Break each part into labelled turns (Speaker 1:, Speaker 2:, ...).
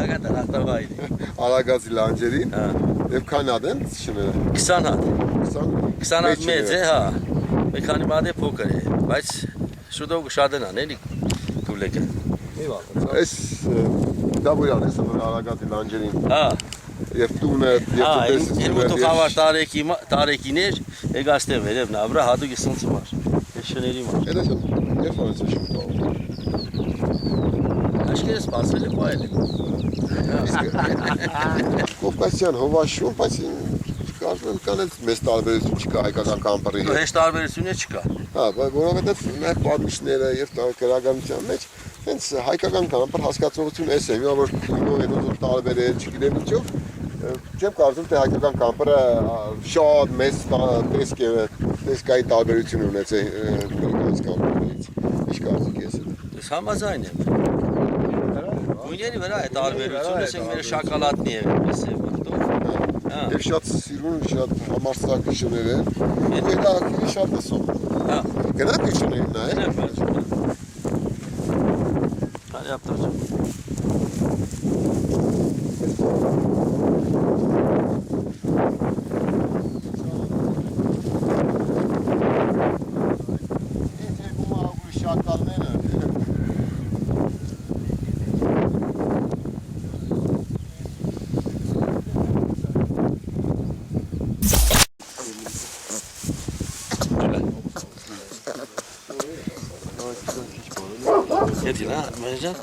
Speaker 1: Գագա դրախտավայր։
Speaker 2: Արագածի լանջերին։ Հա։ Եվ քան հատ են շները։
Speaker 1: 20 հատ։ 20 հատ մեծ է, հա։ Մի քանի մատ է փոքր է, բայց շուտով կշատենան էլի գուլեկը։
Speaker 2: Այս դավոյան է սա արագածի լանջերին։
Speaker 1: Հա։
Speaker 2: Եվ տունը, եւ տեսես։
Speaker 1: Երբ խավար տարեկիներ, եկա ստեղ վերև նավրա հատուկ է սոնց մար։ Այս շների մար։
Speaker 2: Էլա շան, երբ անց է շուտ։
Speaker 1: Աշկերը սպասվել է պայել է։
Speaker 2: Կովկասյան հովաշուն, բայց կարծում եմ կան էլ մեծ տարբերություն չկա հայկական կամպարի հետ։
Speaker 1: Հեշտ տարբերություն չկա։
Speaker 2: Հա, որովհետև նաև պատմիչները եւ գրականության մեջ հենց հայկական կամպար հասկացողություն էս է, մի որ քինո հետո տարբեր է, չգիտեմ ինչով, չեմ կարծում թե հայկական կամպարը շատ մեծ տեսքային տարբերություն ունեցե գրականից կամպարներից։ Ինչ կարծիք ես։
Speaker 1: Ես համաձայն եմ։ Գույների վրա է տարբերությունը, ասենք մեր շոկոլադնի է, էս է մտով։
Speaker 2: Եվ շատ սիրուն, շատ համարձակ շներ են, ու հետաքրքիր շատ լսող։
Speaker 1: Հա։
Speaker 2: Գնանք շներին նայել։
Speaker 1: Հալի ապտոջ։ Yedi lan, Mercan.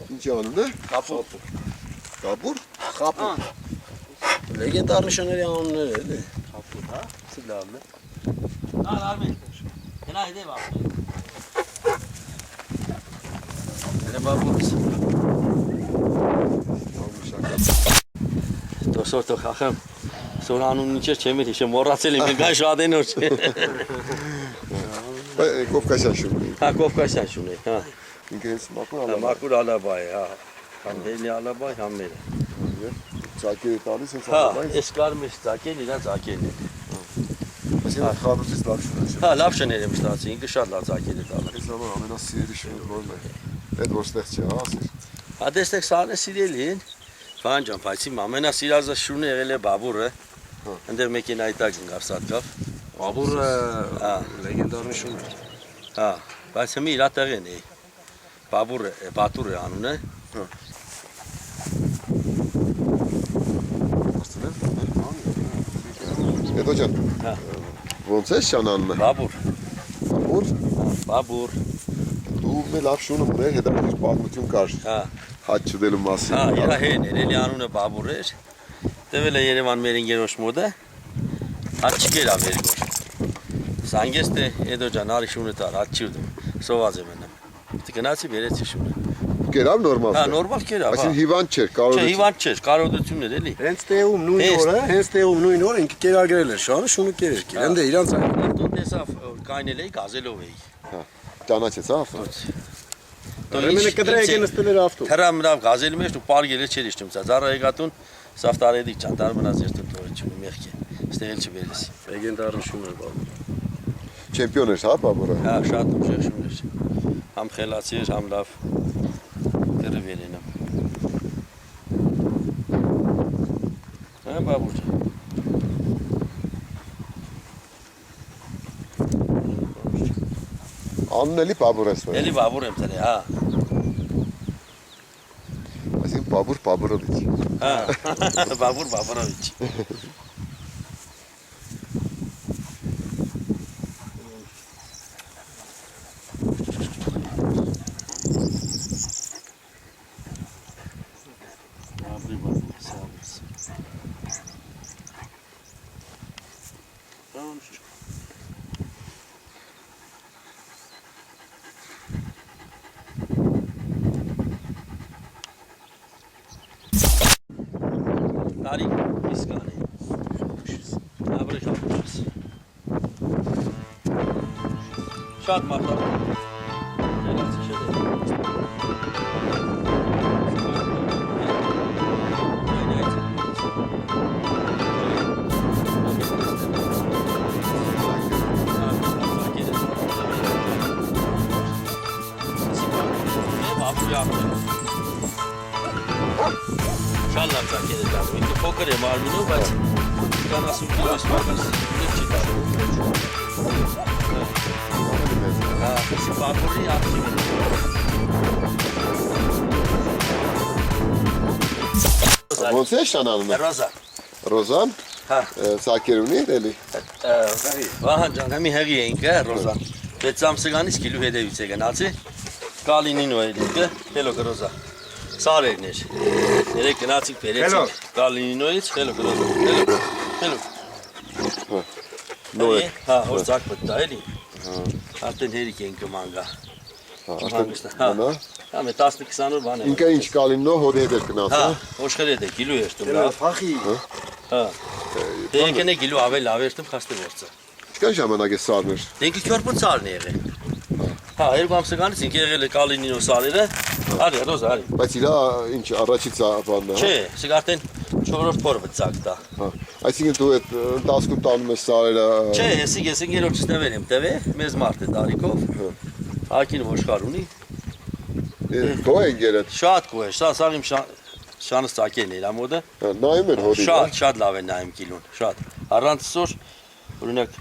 Speaker 2: Ինչ անունն է։
Speaker 1: Կապուր։
Speaker 2: Կապուր։
Speaker 1: Կապուր։ Լեգենդար նշանների անուններ էլի։ Կապուր, հա։ Սիլավն է։ Լավ, արմեն։ Հենա հետև ապրել։ Հենա բաբուրս։ Դոսորտո խախեմ։ Սոր անունն ինչ էր չեմ հիշեմ, մոռացել եմ, գան շատ են օր։
Speaker 2: Կովկասյան շուն։
Speaker 1: Հա, Կովկասյան շուն է, հա։
Speaker 2: Ինքը հենց Մաքուր Ալաբայ։
Speaker 1: Մաքուր Ալաբայ, հա։ Համ Հելի Ալաբայ, համ մերը։
Speaker 2: Ծակերը տալիս հենց
Speaker 1: Հա,
Speaker 2: Ալաբայ։
Speaker 1: այս կարմ է ծակել, իրան ծակել է։
Speaker 2: Այսինքն խառնուցից լավ շուն է։
Speaker 1: Հա, լավ շներ եմ ստացի, ինքը շատ լավ ծակել է տալը։
Speaker 2: Այս համար ամենասիրելի շունը որն է։ Այդ որ ստեղ չի, հա, ասիր։
Speaker 1: Հա, դեստեք սարն է սիրելի են։ Վան ջան, բայց իմ ամենասիրածը շունը եղել է Բաբուրը։ Ընդեղ մեքենայի տակ ընկավ սատկավ։
Speaker 3: Բաբուրը լեգենդարный շուն է։
Speaker 1: Հա, բայց հիմա իր տեղին է։ Բաբուրը, Բատուրը անունը։
Speaker 2: Հա։ Հետո ջան։
Speaker 1: Հա։
Speaker 2: Ոնց է շան անունը։
Speaker 1: Բաբուր։
Speaker 2: Բաբուր։
Speaker 1: Բաբուր։
Speaker 2: Դու մեր լավ շունը ուներ, հետաքրքիր պատմություն կար։
Speaker 1: Հա։
Speaker 2: Հաճ չդելու մասին։
Speaker 1: Հա, իրա հեն էր, էլի անունը Բաբուր էր։ Տվել է Երևան մեր ինգերոջ մոդը։ Հաճ չկերա վերգոր։ Սանգես թե Էդո ջան, արի շունը տար, հաճ չիրդում։ Սոված եմ ենամ։ Դի գնացի վերեցի շունը։
Speaker 2: Կերավ նորմալ։
Speaker 1: Հա, նորմալ կերավ, հա։
Speaker 2: Այսինքն հիվանդ չէր,
Speaker 1: Չէ,
Speaker 2: կարողություն։
Speaker 1: հիվանդ չէր, կարողությունն էր էլի։
Speaker 3: Հենց տեղում նույն օրը ինքը կերագրել էր շանը, շունը կերեր կեր։ Ընդ է իրանց այն։
Speaker 1: Դու տեսավ կայնել էի, գազելով էի։
Speaker 2: Հա։ Ճանաչեց, հա։
Speaker 3: Ռեմենը կդրե եկեն ստել էր ավտո։
Speaker 1: Հրամ մրավ գազելու մեջ ու պարգել է չէր իշտում, ծառա եկատուն սավտարեդիկ ճան, դար մնաց երթում թորիչունի մեղքի, ստեղել չվերեսի։
Speaker 3: Լեգենդարный շուն է Բաբուրը։
Speaker 2: Չեմպիոն էր, հա, Բաբուրը։
Speaker 1: Հա, շատ ուժեղ շուն էր։ Համ խելացի էր, համ լավ կրվեր ենամ։ Հա, Բաբուր ջան։
Speaker 2: Անունն էլի Բաբուր ես որ։
Speaker 1: Էլի Բաբուր եմ տրե, հա։
Speaker 2: Այսինքն Բաբուր Բաբուրովիչ։
Speaker 1: Հա, Բաբուր Բաբուրովիչ։ Տարիք իսկան է, ապրեք ապրես, շատ մարդար, գելացի շետ է, Շատ լավ ծակեր է տալու, ինքը փոքր է մարմինով, բայց 70 կիլոյից մակաս հա, ուսի բաբուրի աղջիկ է։
Speaker 2: Ոնց է շանանում է։
Speaker 1: Ռոզա։
Speaker 2: Ռոզան։
Speaker 1: Հա։
Speaker 2: Սակեր ունի էլի։
Speaker 1: Վահան ջան, համի հեղի էինք է Ռոզան։ 6 ամսականից կիլու հետևից է գնացի։ Կալինինո էր ինքը, հելո Ռոզա։ Սարերն էր։ Երեք գնացինք բերեցինք Կալինինոից, հելո Ռոզա։ Հելո։
Speaker 2: Նոր է։
Speaker 1: Հա, որ ծակ մտա էլի։ Արդեն հերիք ենք մանգա։
Speaker 2: Հա։
Speaker 1: Հա, մե 10-20 օր բան է։
Speaker 2: Ինքը ինչ կալիննո հոդի հետ էր
Speaker 1: Հա,
Speaker 2: գնացա։
Speaker 1: ոշխերեդ է, կիլու էր տում
Speaker 3: Դե
Speaker 1: լավ։
Speaker 3: փախի։
Speaker 1: Հա։ Դե եկեն է կիլու ավել լավ էր տում խաստի որցը։
Speaker 2: Ինչքան ժամանակ է սարներ։
Speaker 1: Դենքի քյորպուն ծալն է եղել։ Հա, 2 ամսականից ինք եղել է Կալինինո սարերը։ Արի, Ռոզա, արի։
Speaker 2: Բայց իրա ինչ առաջից բանն է։
Speaker 1: Չէ, սա արդեն 4-րդ փորը ծակ տա։
Speaker 2: Հա։ Այսինքն դու այդ ընտասկում տանում ես սարերը։
Speaker 1: Չէ, ես երրորդ ստեվել եմ տևե, մեզ մարդ է տարիքով։ Հակին ոշխար ունի։
Speaker 2: Քո են գերետ։
Speaker 1: Շատ գոհ է, սա իմ շանս ծակերն է իր մոդը։
Speaker 2: Նայում են հոդի։
Speaker 1: Շատ լավ է նայում կիլուն, շատ։ Առանց սոր, օրինակ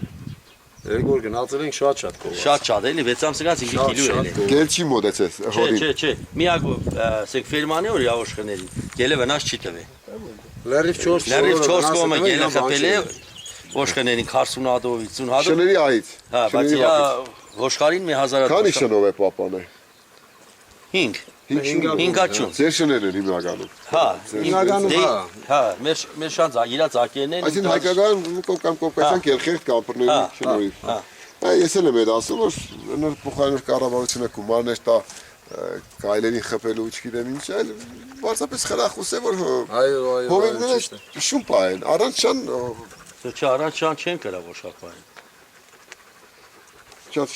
Speaker 3: Երկու գնացել ենք շատ կողմ։
Speaker 1: շատ էլի 6 ամսականից ինքը կիլու էլ է։
Speaker 2: Գերչի մոդեցես հոդի։
Speaker 1: Չէ, միակ սեք ֆերմանի որ 야ոշքների։ Գելը վնաս չի տվե։
Speaker 3: Լերիվ 4
Speaker 1: Լերիվ 4 կողմը գելը խփել է ոշխներին 40 հատով 50 հատով։
Speaker 2: Շների այից։
Speaker 1: Հա, բայց իրա ոշխարին մի 1000 հատ։
Speaker 2: Քանի շնով է պապանը։
Speaker 1: 5
Speaker 3: 5
Speaker 1: հաճուն։
Speaker 2: Ձեր շներն են հիմնականում։
Speaker 1: Հա,
Speaker 3: Հիմնականում հա։
Speaker 1: հա, մեր շանց իրա ծակերն են։
Speaker 2: Այսինքն հայկական կոկական կերխեր կամպրների շնորհիվ։
Speaker 1: Հա։
Speaker 2: Ես էլ եմ այդ ասում որ նոր փոխարինող կառավարությունը գումարներ տա գայլերին խփելու չգիտեմ ինչ այլ բարձրապես խրախուս է որ
Speaker 3: Այո,
Speaker 2: հովիվները շուն պահեն առանց շան
Speaker 1: Չէ, առանց շան չեն կրա ոշխակային։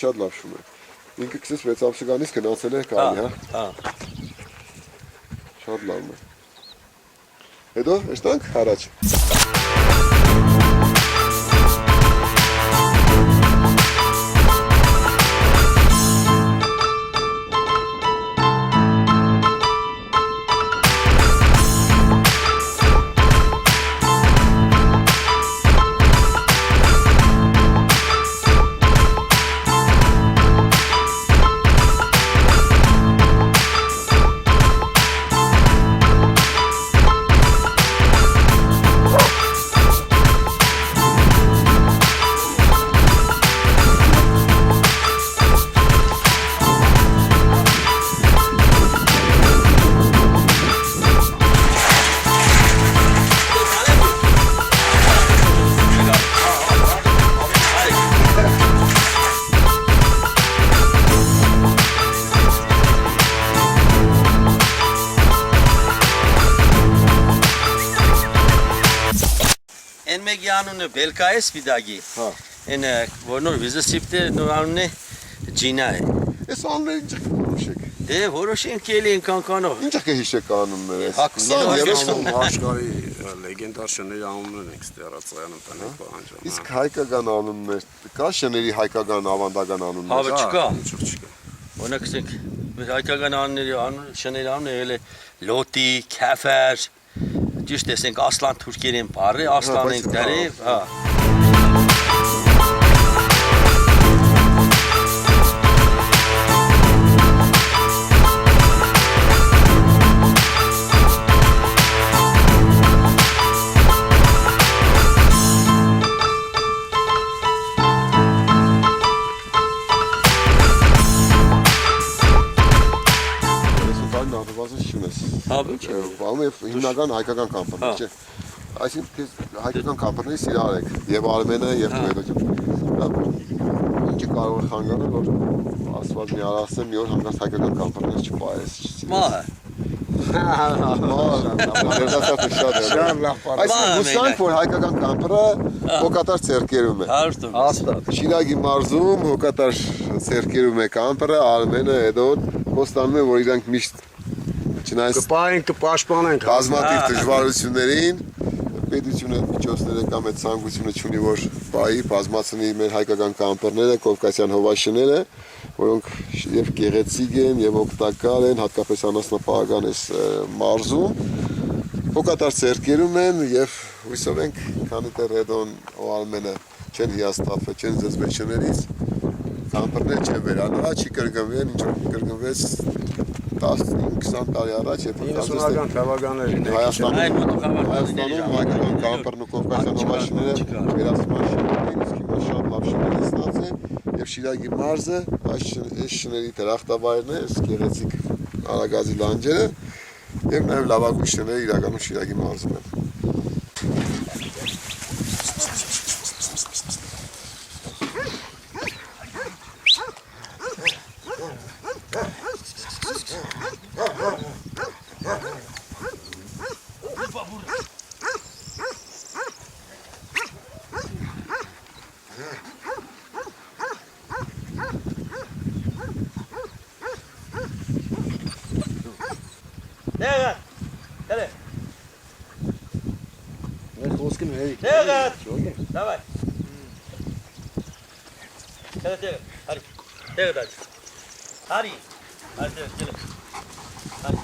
Speaker 2: շատ լավ շուն է ինքը 26 ամսականից գնացել է գայլի հա շատ լավն է հետո էստանք առաջ
Speaker 1: Են մեկի անունը Բելկա է սպիտակի։
Speaker 2: Հա։
Speaker 1: Են որ նոր վիզը սիպտը նոր անունը Ջինա է։
Speaker 2: Այս անունները ինչ կհիշեք
Speaker 1: Դե որոշենք ելի են կանկանով։
Speaker 2: ինչ կհիշեք անունները
Speaker 1: Հակսին
Speaker 3: աշխարհի լեգենդար շների անուններն ենք ստերացայանում տանեք պահանջում։
Speaker 2: Իսկ հայկական անուններ կա շների հայկական ավանդական անուններ
Speaker 1: Հավը չկա։
Speaker 3: Չկա։
Speaker 1: Օրինակ ասենք մեր հայկական անունների շների անունը եղել է Լոտի, Քաֆեր, ճիշտ տեսենք Ասլան թուրքերեն բառը, Ասլան ենք դարև, հա։ Հա, ոչ է։
Speaker 2: Բանում է հիմնական հայկական կամպերներ, չէ։ Այսինքն հայկական կամպերների սիրար եք, եւ Արմենը, եւ Թուրքիա։ Ինչ կարող խանգարել, որ ասված մի արասը մի օր հանգած հայկական կամպերներ չպայես։
Speaker 1: Մահը։
Speaker 2: Այսինքն հուսանք, որ հայկական կամպերը հոգատար ցերկերում է։
Speaker 1: Հաստատ։
Speaker 2: Շիրագի մարզում հոգատար ցերկերում է կամպերը, Արմենը, Էդոն, խոստանում է, որ իրանք միշտ չնայած
Speaker 3: Կպահենք, կպաշտպանենք
Speaker 2: բազմաթիվ դժվարություններին պետությունը միջոցները կամ այդ ցանկությունը չունի որ բայի բազմացնի մեր հայկական կամպերները, կովկասյան հովաշները, որոնք եւ գեղեցիկ են եւ օգտակար են, հատկապես անասնապահական այս մարզում Հոգատար ցերկերում են եւ հույսով ենք քանի դեռ հետոն օալմենը չեն հիաստափը, չեն զզվեչներից կամպրներ չեն վերանա, չի կրկնվեն, ինչ որ կրկնվեց 15-20 տարի առաջ, երբ
Speaker 3: 90-ական թվականներին
Speaker 2: Հայաստանում հայկական կամպրն ու կովկասյան համաշինները վերացման շիներին, իսկ հիմա շատ լավ շիներ ստացել եւ Շիրակի մարզը այս շների դրախտավայրն է, այս գեղեցիկ Արագազի լանջերը եւ նաեւ լավագույն շները իրականում Շիրակի մարզում են։
Speaker 1: Դեղա։ Դե։
Speaker 3: Մեր խոսքին հեյ։
Speaker 1: Դեղա։
Speaker 3: Շոգե։
Speaker 1: Давай. Դե։ Հարի։ Դեղա։ Հարի։ Հարի դե։ Հարի։